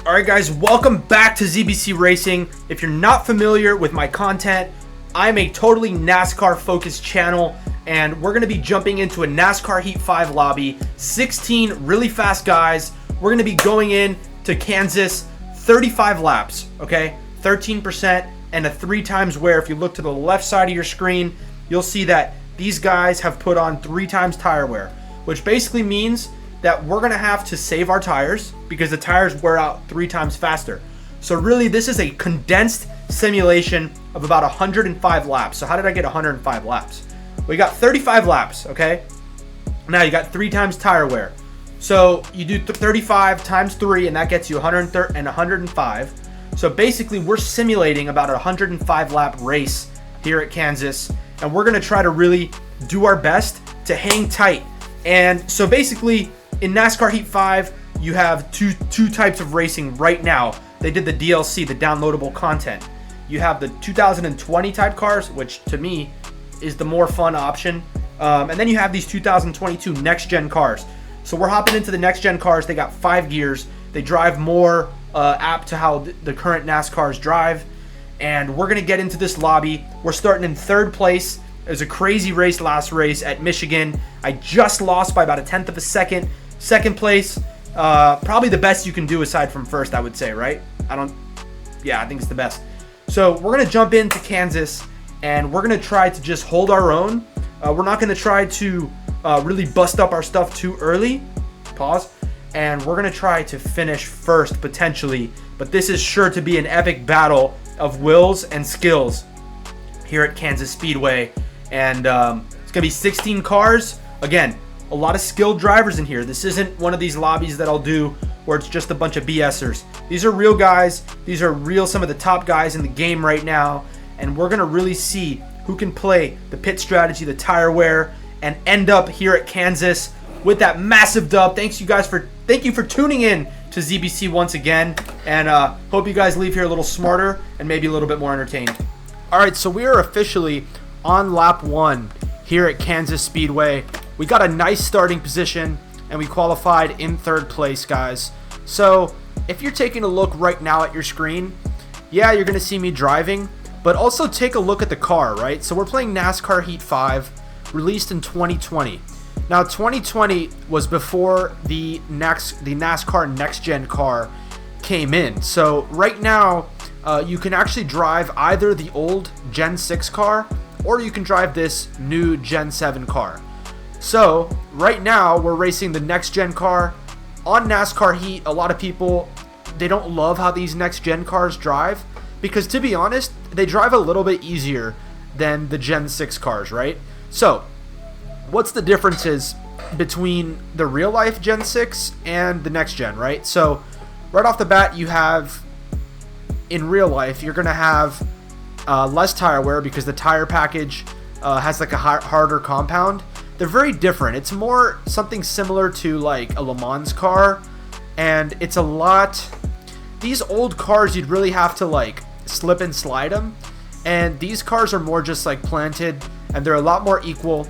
Alright guys, welcome back to ZBC Racing. If you're not familiar with my content, I'm a totally NASCAR focused channel, and we're going to be jumping into a NASCAR Heat 5 lobby. 16 really fast guys. We're going to be going in to Kansas, 35 laps, okay? 13% and a 3 times wear. If you look to the left side of your screen, you'll see that these guys have put on 3 times tire wear, which basically means that we're going to have to save our tires because the tires wear out 3 times faster. So really, this is a condensed simulation of about 105 laps. So how did I get 105 laps? We got 35 laps, okay? Now you got 3 times tire wear. So you do 35 times 3, and that gets you 130 and 105. So basically, we're simulating about a 105 lap race here at Kansas, and we're going to try to really do our best to hang tight. And so basically, in NASCAR Heat 5, you have two types of racing right now. They did the DLC, the downloadable content. You have the 2020 type cars, which to me is the more fun option. And then you have these 2022 next-gen cars. So we're hopping into the next-gen cars. They got 5 gears. They drive more apt to how the current NASCARs drive. And we're going to get into this lobby. We're starting in 3rd place. It was a crazy race last race at Michigan. I just lost by about 1/10 of a second. 2nd place, probably the best you can do aside from 1st, I would say, right? I think it's the best. So we're going to jump into Kansas, and we're going to try to just hold our own. We're not going to try to really bust up our stuff too early. Pause. And we're going to try to finish 1st, potentially. But this is sure to be an epic battle of wills and skills here at Kansas Speedway. And it's going to be 16 cars. Again, a lot of skilled drivers in here. This isn't one of these lobbies that I'll do where it's just a bunch of BSers. These are real guys. These are some of the top guys in the game right now. And we're going to really see who can play the pit strategy, the tire wear, and end up here at Kansas with that massive dub. Thank you for tuning in to ZBC once again. And hope you guys leave here a little smarter and maybe a little bit more entertained. All right, so we are officially on lap 1 here at Kansas Speedway. We got a nice starting position, and we qualified in 3rd place, guys. So if you're taking a look right now at your screen, yeah, you're going to see me driving, but also take a look at the car, right? So we're playing NASCAR Heat 5, released in 2020. Now, 2020 was before the NASCAR Next Gen car came in. So right now, you can actually drive either the old Gen 6 car, or you can drive this new Gen 7 car. So right now we're racing the next gen car on NASCAR Heat. A lot of people, they don't love how these next gen cars drive because, to be honest, they drive a little bit easier than the Gen 6 cars, right? So what's the differences between the real life Gen 6 and the next gen, right? So right off the bat, you have, in real life, you're going to have less tire wear because the tire package has like a harder compound. They're very different. It's more something similar to like a Le Mans car, and it's a lot. These old cars, you'd really have to like slip and slide them, and these cars are more just like planted, and they're a lot more equal.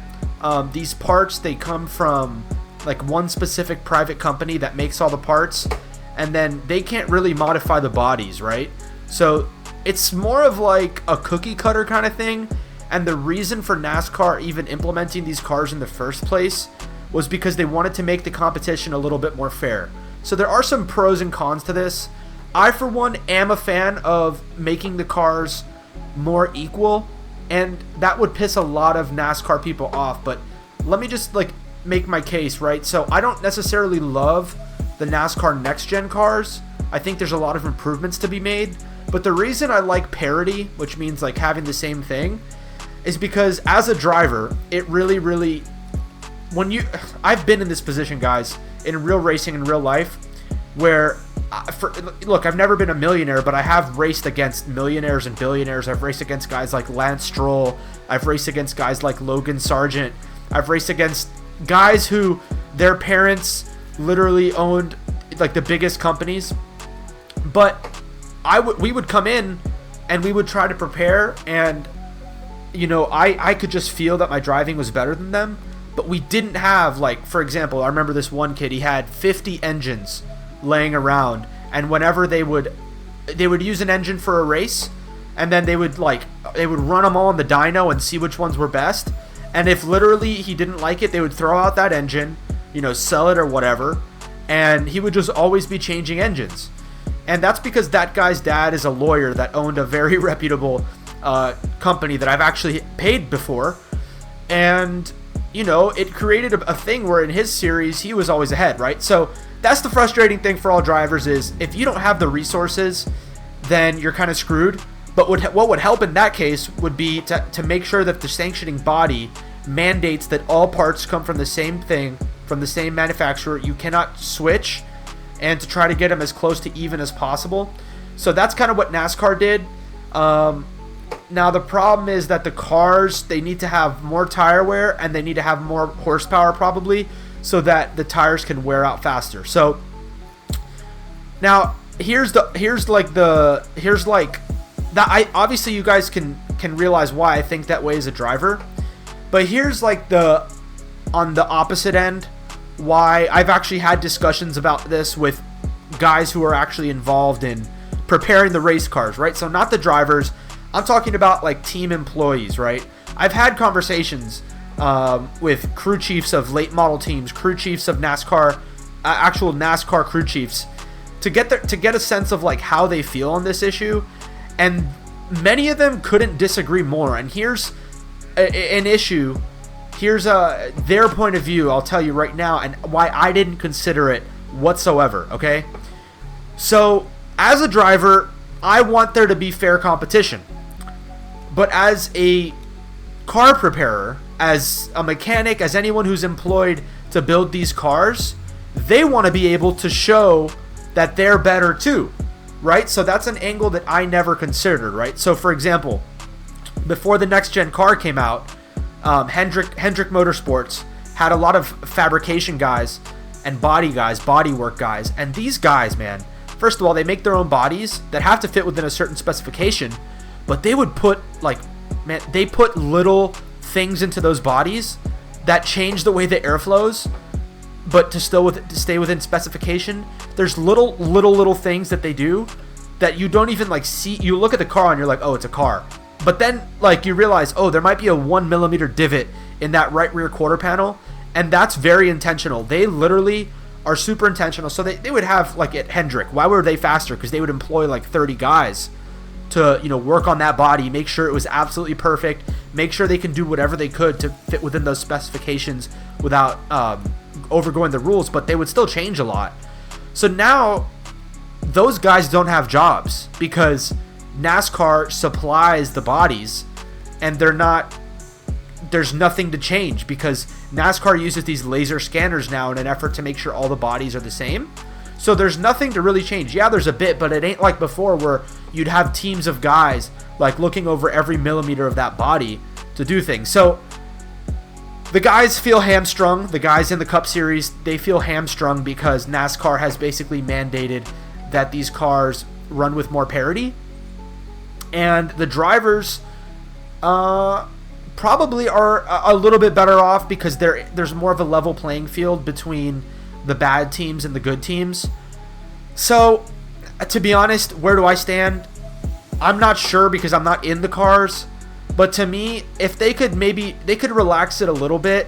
These parts, they come from like one specific private company that makes all the parts, and then they can't really modify the bodies, right? So it's more of like a cookie cutter kind of thing. And the reason for NASCAR even implementing these cars in the first place was because they wanted to make the competition a little bit more fair. So there are some pros and cons to this. I, for one, am a fan of making the cars more equal, and that would piss a lot of NASCAR people off. But let me just like make my case, right? So I don't necessarily love the NASCAR Next Gen cars. I think there's a lot of improvements to be made. But the reason I like parity, which means like having the same thing, is because as a driver, it really, I've been in this position, guys, in real racing, in real life, where, look, I've never been a millionaire, but I have raced against millionaires and billionaires. I've raced against guys like Lance Stroll. I've raced against guys like Logan Sargent. I've raced against guys who their parents literally owned like the biggest companies. But we would come in and we would try to prepare, and I could just feel that my driving was better than them, but we didn't have, like, for example, I remember this one kid, he had 50 engines laying around, and whenever they would use an engine for a race, and then they would run them all in the dyno and see which ones were best. And if literally he didn't like it, they would throw out that engine, sell it or whatever, and he would just always be changing engines. And that's because that guy's dad is a lawyer that owned a very reputable company that I've actually paid before. And, it created a thing where in his series, he was always ahead, right? So that's the frustrating thing for all drivers is if you don't have the resources, then you're kind of screwed. But what would help in that case would be to make sure that the sanctioning body mandates that all parts come from the same thing, from the same manufacturer. You cannot switch, and to try to get them as close to even as possible. So that's kind of what NASCAR did. Now the problem is that the cars, they need to have more tire wear and they need to have more horsepower probably, so that the tires can wear out faster. So now obviously you guys can realize why I think that way as a driver, but here's on the opposite end why I've actually had discussions about this with guys who are actually involved in preparing the race cars, right? So not the drivers, I'm talking about like team employees, right? I've had conversations with crew chiefs of late model teams, crew chiefs of NASCAR, actual NASCAR crew chiefs, to get a sense of like how they feel on this issue, and many of them couldn't disagree more. And here's an issue. Here's their point of view, I'll tell you right now, and why I didn't consider it whatsoever, okay? So, as a driver, I want there to be fair competition. But as a car preparer, as a mechanic, as anyone who's employed to build these cars, they want to be able to show that they're better too, right? So that's an angle that I never considered, right? So, for example, before the next-gen car came out, Hendrick Motorsports had a lot of fabrication guys and bodywork guys. And these guys, man, first of all, they make their own bodies that have to fit within a certain specification, but they would put they put little things into those bodies that change the way the air flows, but to stay within specification. There's little things that they do that you don't even see. You look at the car and you're like, oh, it's a car. But then, you realize, oh, there might be a 1 millimeter divot in that right rear quarter panel, and that's very intentional. They literally are super intentional. So they would have, at Hendrick, why were they faster? Because they would employ, 30 guys to, work on that body, make sure it was absolutely perfect, make sure they can do whatever they could to fit within those specifications without overgoing the rules, but they would still change a lot. So now, those guys don't have jobs because NASCAR supplies the bodies, and there's nothing to change because NASCAR uses these laser scanners now in an effort to make sure all the bodies are the same. So there's nothing to really change. Yeah, there's a bit, but it ain't like before where you'd have teams of guys looking over every millimeter of that body to do things. So the guys feel hamstrung. The guys in the Cup Series, they feel hamstrung because NASCAR has basically mandated that these cars run with more parity. And the drivers probably are a little bit better off because there's more of a level playing field between the bad teams and the good teams. So, to be honest, where do I stand? I'm not sure because I'm not in the cars. But to me, if they could relax it a little bit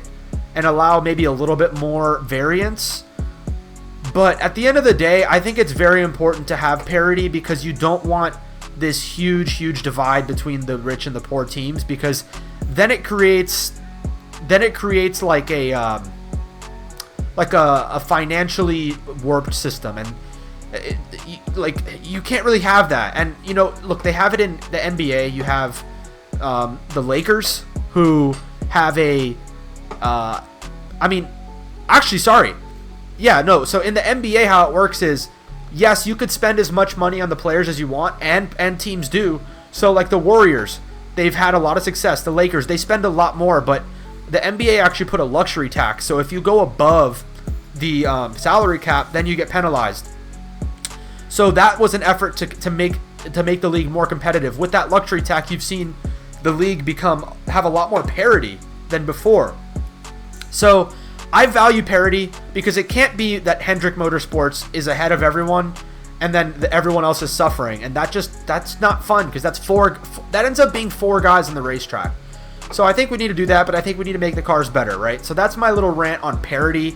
and allow maybe a little bit more variance. But at the end of the day, I think it's very important to have parity because you don't want this huge divide between the rich and the poor teams, because then it creates a financially warped system, and you can't really have that. And look, they have it in the NBA. You have the Lakers, who have so in the NBA, how it works is, yes, you could spend as much money on the players as you want, and teams do. So the Warriors, they've had a lot of success. The Lakers, they spend a lot more, but the NBA actually put a luxury tax. So if you go above the salary cap, then you get penalized. So that was an effort to make the league more competitive. With that luxury tax, you've seen the league have a lot more parity than before. So I value parity because it can't be that Hendrick Motorsports is ahead of everyone and then everyone else is suffering, and that's not fun, because that ends up being 4 guys on the racetrack. So I think we need to do that, but I think we need to make the cars better, right? So that's my little rant on parity.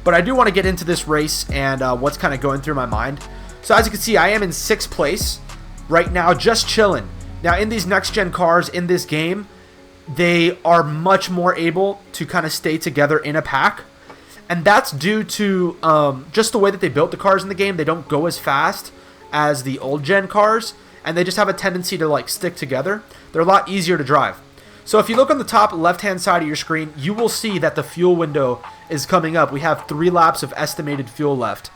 But I do want to get into this race and what's kind of going through my mind. So as you can see, I am in 6th place right now, just chilling. Now in these next gen cars in this game, they are much more able to kind of stay together in a pack. And that's due to just the way that they built the cars in the game. They don't go as fast as the old gen cars, and they just have a tendency to like stick together. They're a lot easier to drive. So if you look on the top left-hand side of your screen, you will see that the fuel window is coming up. We have 3 laps of estimated fuel left.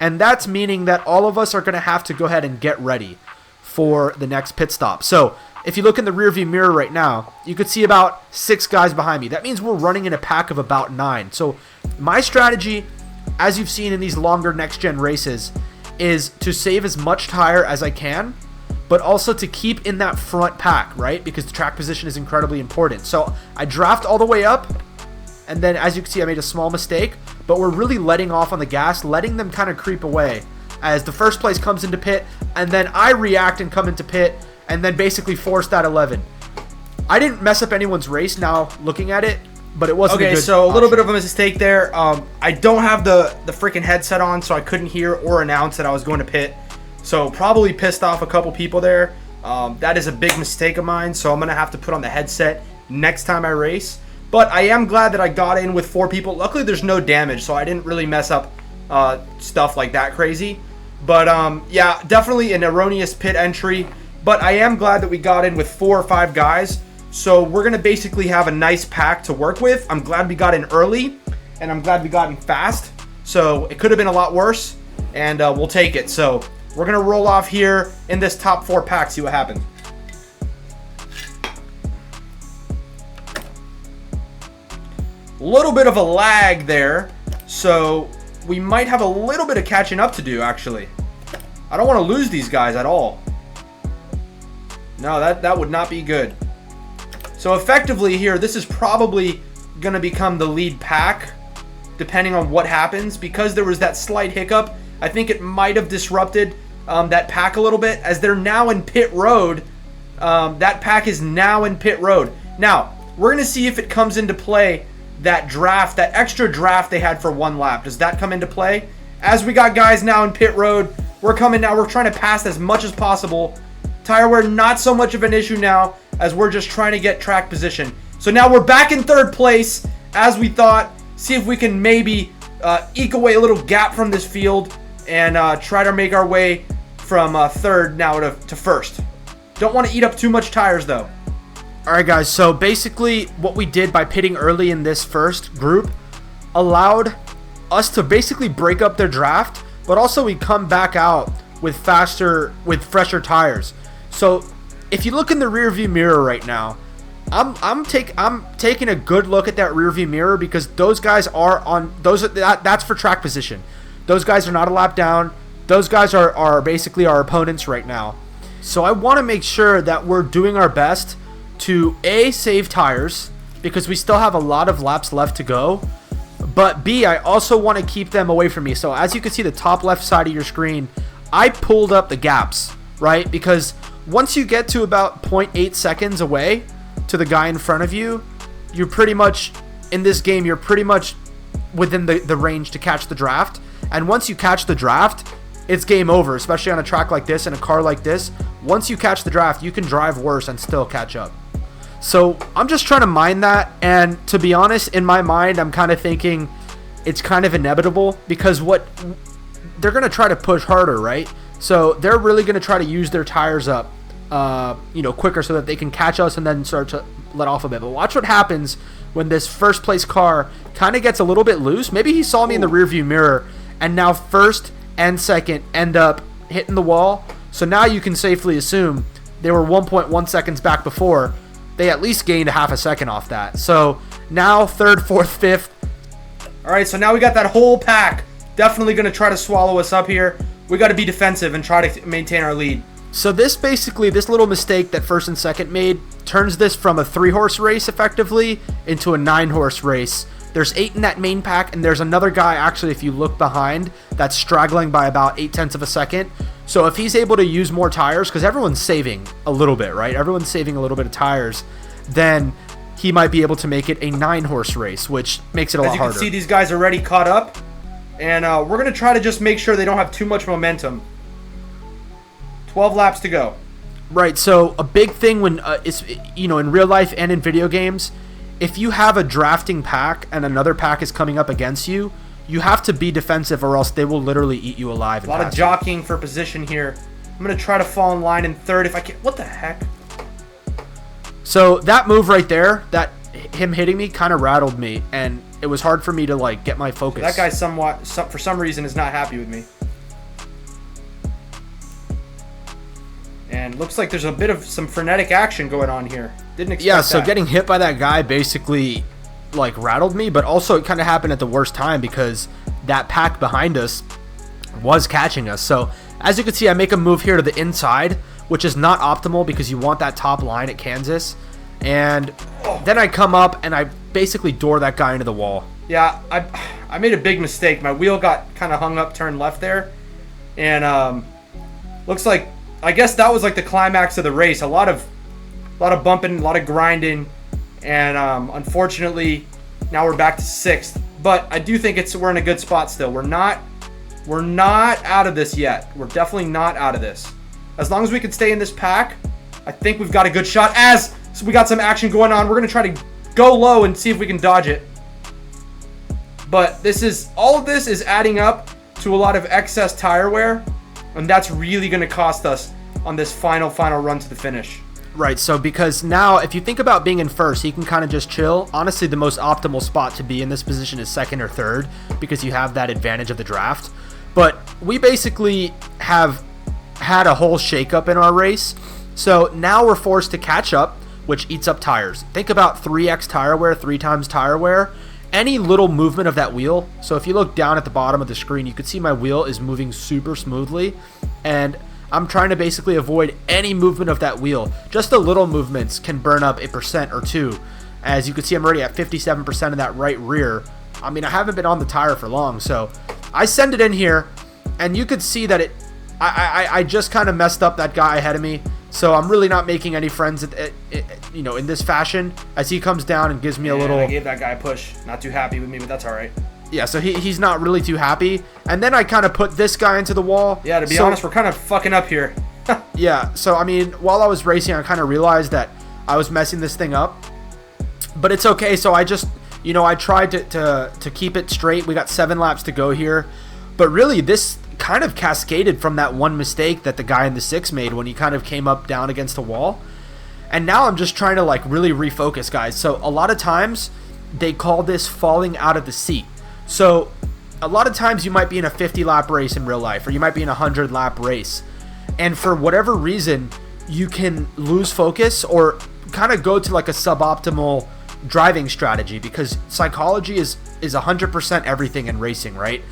And that's meaning that all of us are going to have to go ahead and get ready for the next pit stop. So if you look in the rearview mirror right now, you could see about 6 guys behind me. That means we're running in a pack of about 9. So my strategy, as you've seen in these longer next-gen races, is to save as much tire as I can, but also to keep in that front pack, right? Because the track position is incredibly important. So I draft all the way up, and then as you can see, I made a small mistake, but we're really letting off on the gas, letting them kind of creep away as the first place comes into pit, and then I react and come into pit, and then basically force that 11. I didn't mess up anyone's race now looking at it, but it wasn't a good so a little option. bit of a mistake there. I don't have the freaking headset on, so I couldn't hear or announce that I was going to pit. So probably pissed off a couple people there. That is a big mistake of mine, so I'm going to have to put on the headset next time I race. But I am glad that I got in with 4 people. Luckily, there's no damage, so I didn't really mess up stuff like that crazy. But yeah, definitely an erroneous pit entry. But I am glad that we got in with 4 or 5 guys. So we're going to basically have a nice pack to work with. I'm glad we got in early, and I'm glad we got in fast. So it could have been a lot worse, and we'll take it. So we're going to roll off here in this top 4 pack, see what happens. A little bit of a lag there, so we might have a little bit of catching up to do, actually. I don't want to lose these guys at all. No, that would not be good. So effectively here, this is probably going to become the lead pack, depending on what happens. Because there was that slight hiccup, I think it might have disrupted that pack a little bit, as they're now in pit road. That pack is now in pit road. Now, we're going to see if it comes into play, that draft, that extra draft they had for 1 lap. Does that come into play? As we got guys now in pit road, we're coming now. We're trying to pass as much as possible. Tire wear, not so much of an issue now, as we're just trying to get track position. So now we're back in 3rd place, as we thought. See if we can maybe eke away a little gap from this field and try to make our way from 3rd now to 1st. Don't want to eat up too much tires, though. Alright guys, so basically what we did by pitting early in this first group allowed us to basically break up their draft, but also we come back out with fresher tires. So if you look in the rear view mirror right now, I'm taking a good look at that rear view mirror, because those guys are on that's for track position. Those guys are not a lap down. Those guys are basically our opponents right now. So I want to make sure that we're doing our best to A, save tires, because we still have a lot of laps left to go, but B, I also want to keep them away from me. So as you can see, the top left side of your screen, I pulled up the gaps, right? Because once you get to about 0.8 seconds away to the guy in front of you, you're pretty much, in this game, you're pretty much within the range to catch the draft. And once you catch the draft, it's game over, especially on a track like this and a car like this. Once you catch the draft, you can drive worse and still catch up. So I'm just trying to mind that, and to be honest, in my mind, I'm kind of thinking it's kind of inevitable, because what they're going to try to push harder, right? So they're really going to try to use their tires up, quicker, so that they can catch us and then start to let off a bit. But watch what happens when this first place car kind of gets a little bit loose. Maybe he saw me in the rearview mirror, and now 1st and 2nd end up hitting the wall. So now you can safely assume they were 1.1 seconds back before. They at least gained a half a second off that. So now 3rd, 4th, 5th. All right, so now we got that whole pack. Definitely going to try to swallow us up here. We got to be defensive and try to maintain our lead. So this little mistake that 1st and 2nd made turns this from a 3-horse race effectively into a 9-horse race. There's 8 in that main pack, and there's another guy, actually, if you look behind, that's straggling by about 0.8 of a second. So if he's able to use more tires, because everyone's saving a little bit, right? Everyone's saving a little bit of tires, then he might be able to make it a 9-horse race, which makes it a lot harder. As you can see, these guys are already caught up, and we're going to try to just make sure they don't have too much momentum. 12 laps to go. Right, so a big thing when it's, you know, in real life and in video games, if you have a drafting pack and another pack is coming up against you, you have to be defensive or else they will literally eat you alive. A lot of jockeying for position here. I'm going to try to fall in line in third if I can. What the heck? So that move right there, that him hitting me kind of rattled me, and it was hard for me to like get my focus. That guy for some reason is not happy with me. And looks like there's a bit of some frenetic action going on here. Didn't expect that. Yeah, so getting hit by that guy basically like rattled me, but also it kind of happened at the worst time because that pack behind us was catching us. So as you can see, I make a move here to the inside, which is not optimal because you want that top line at Kansas. And then I come up and I basically door that guy into the wall. Yeah, I made a big mistake. My wheel got kind of hung up, turned left there. And looks like, I guess that was like the climax of the race. A lot of bumping, a lot of grinding. And unfortunately, now we're back to 6th. But I do think we're in a good spot still. We're not out of this yet. We're definitely not out of this. As long as we can stay in this pack, I think we've got a good shot. So we got some action going on. We're going to try to go low and see if we can dodge it. But all of this is adding up to a lot of excess tire wear. And that's really going to cost us on this final run to the finish. Right, so because now if you think about being in first, you can kind of just chill. Honestly, the most optimal spot to be in this position is second or third because you have that advantage of the draft. But we basically have had a whole shakeup in our race. So now we're forced to catch up, which eats up tires. Think about 3x tire wear, 3 times tire wear. Any little movement of that wheel. So if you look down at the bottom of the screen, you can see my wheel is moving super smoothly. And I'm trying to basically avoid any movement of that wheel. Just the little movements can burn up 1% or 2%. As you can see, I'm already at 57% of that right rear. I mean, I haven't been on the tire for long, so I send it in here, and you could see that I just kind of messed up that guy ahead of me. So I'm really not making any friends, in this fashion. As he comes down and gives me a little. I gave that guy a push. Not too happy with me, but that's all right. Yeah, so he's not really too happy. And then I kind of put this guy into the wall. Yeah, to be honest, we're kind of fucking up here. Yeah, so I mean, while I was racing, I kind of realized that I was messing this thing up. But it's okay, so I just, I tried to keep it straight. We got 7 laps to go here. But really, this kind of cascaded from that one mistake that the guy in the 6 made when he kind of came up down against the wall. And now I'm just trying to like really refocus, guys. So a lot of times, they call this falling out of the seat. So a lot of times you might be in a 50-lap race in real life, or you might be in a 100-lap race. And for whatever reason, you can lose focus or kind of go to like a suboptimal driving strategy, because psychology is 100% everything in racing, right?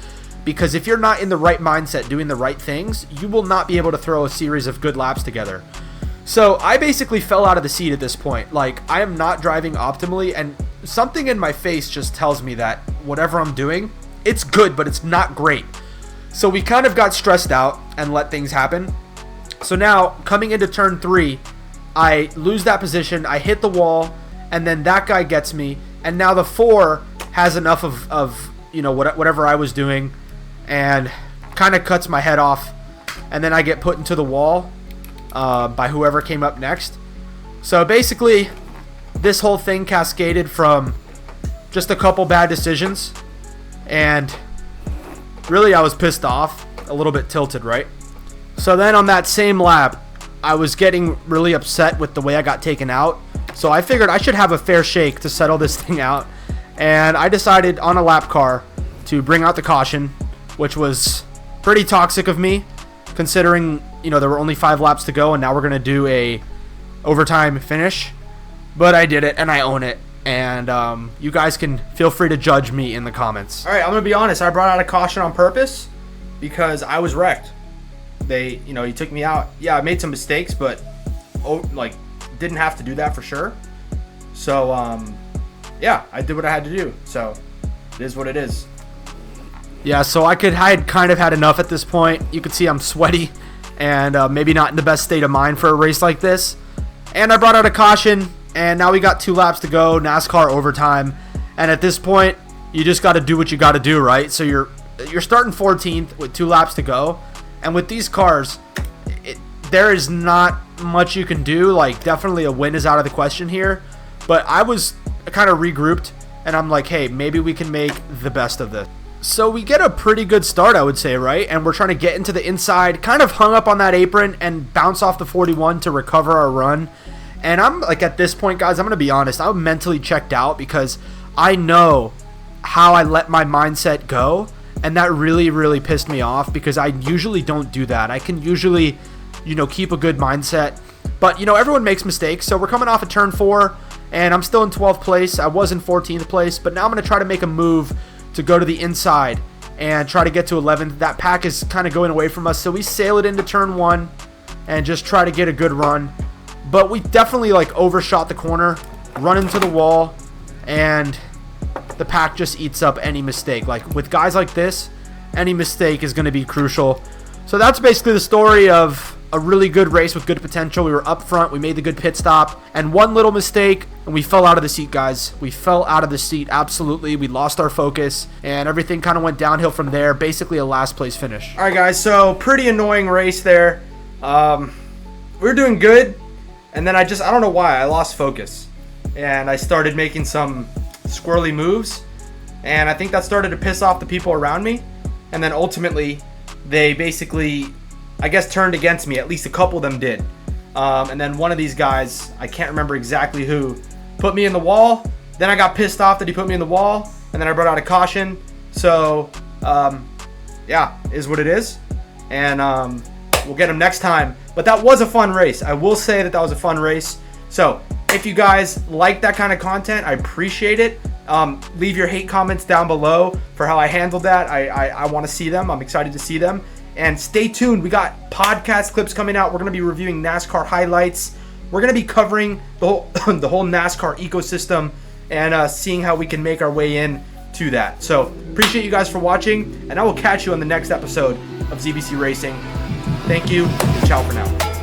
Because if you're not in the right mindset doing the right things, you will not be able to throw a series of good laps together. So I basically fell out of the seat at this point. Like, I am not driving optimally, and something in my face just tells me that whatever I'm doing, it's good, but it's not great. So we kind of got stressed out and let things happen. So now, coming into turn 3, I lose that position, I hit the wall, and then that guy gets me, and now the 4 has enough of whatever I was doing, and kind of cuts my head off, and then I get put into the wall by whoever came up next. So basically, this whole thing cascaded from just a couple bad decisions, and really I was pissed off, a little bit tilted, right? So then on that same lap, I was getting really upset with the way I got taken out, so I figured I should have a fair shake to settle this thing out, and I decided on a lap car to bring out the caution, which was pretty toxic of me, considering there were only 5 laps to go, and now we're going to do a overtime finish. But I did it, and I own it. And you guys can feel free to judge me in the comments. All right, I'm going to be honest. I brought out a caution on purpose because I was wrecked. He took me out. Yeah, I made some mistakes, but didn't have to do that for sure. So, yeah, I did what I had to do. So, it is what it is. Yeah, so I had kind of had enough at this point. You can see I'm sweaty, and maybe not in the best state of mind for a race like this. And I brought out a caution, and now we got 2 laps to go, NASCAR overtime. And at this point, you just got to do what you got to do, right? So you're starting 14th with 2 laps to go. And with these cars, there is not much you can do. Like, definitely a win is out of the question here. But I was kind of regrouped, and I'm like, hey, maybe we can make the best of this. So we get a pretty good start, I would say, right? And we're trying to get into the inside, kind of hung up on that apron and bounce off the 41 to recover our run. And I'm like, at this point, guys, I'm going to be honest, I'm mentally checked out because I know how I let my mindset go. And that really, really pissed me off because I usually don't do that. I can usually, keep a good mindset. But, everyone makes mistakes. So we're coming off of turn 4, and I'm still in 12th place. I was in 14th place, but now I'm going to try to make a move to go to the inside and try to get to 11th. That pack is kind of going away from us. So we sail it into turn 1 and just try to get a good run. But we definitely overshot the corner, run into the wall, and the pack just eats up any mistake. Like with guys like this, any mistake is going to be crucial. So that's basically the story of a really good race with good potential. We were up front, we made the good pit stop, and one little mistake, and we fell out of the seat, guys. We fell out of the seat, absolutely. We lost our focus, and everything kind of went downhill from there. Basically a last place finish. All right, guys, so pretty annoying race there. We were doing good, and then I don't know why, I lost focus. And I started making some squirrely moves, and I think that started to piss off the people around me. And then ultimately, they basically, I guess, turned against me. At least a couple of them did. And then one of these guys, I can't remember exactly who, put me in the wall. Then I got pissed off that he put me in the wall, and then I brought out a caution. So, yeah, is what it is. And we'll get him next time. But that was a fun race. I will say that was a fun race. So, if you guys like that kind of content, I appreciate it. Leave your hate comments down below for how I handled that. I want to see them. I'm excited to see them. And stay tuned. We got podcast clips coming out. We're going to be reviewing NASCAR highlights. We're going to be covering the whole, the whole NASCAR ecosystem and seeing how we can make our way in to that. So, appreciate you guys for watching, and I will catch you on the next episode of ZBC Racing. Thank you. Ciao for now.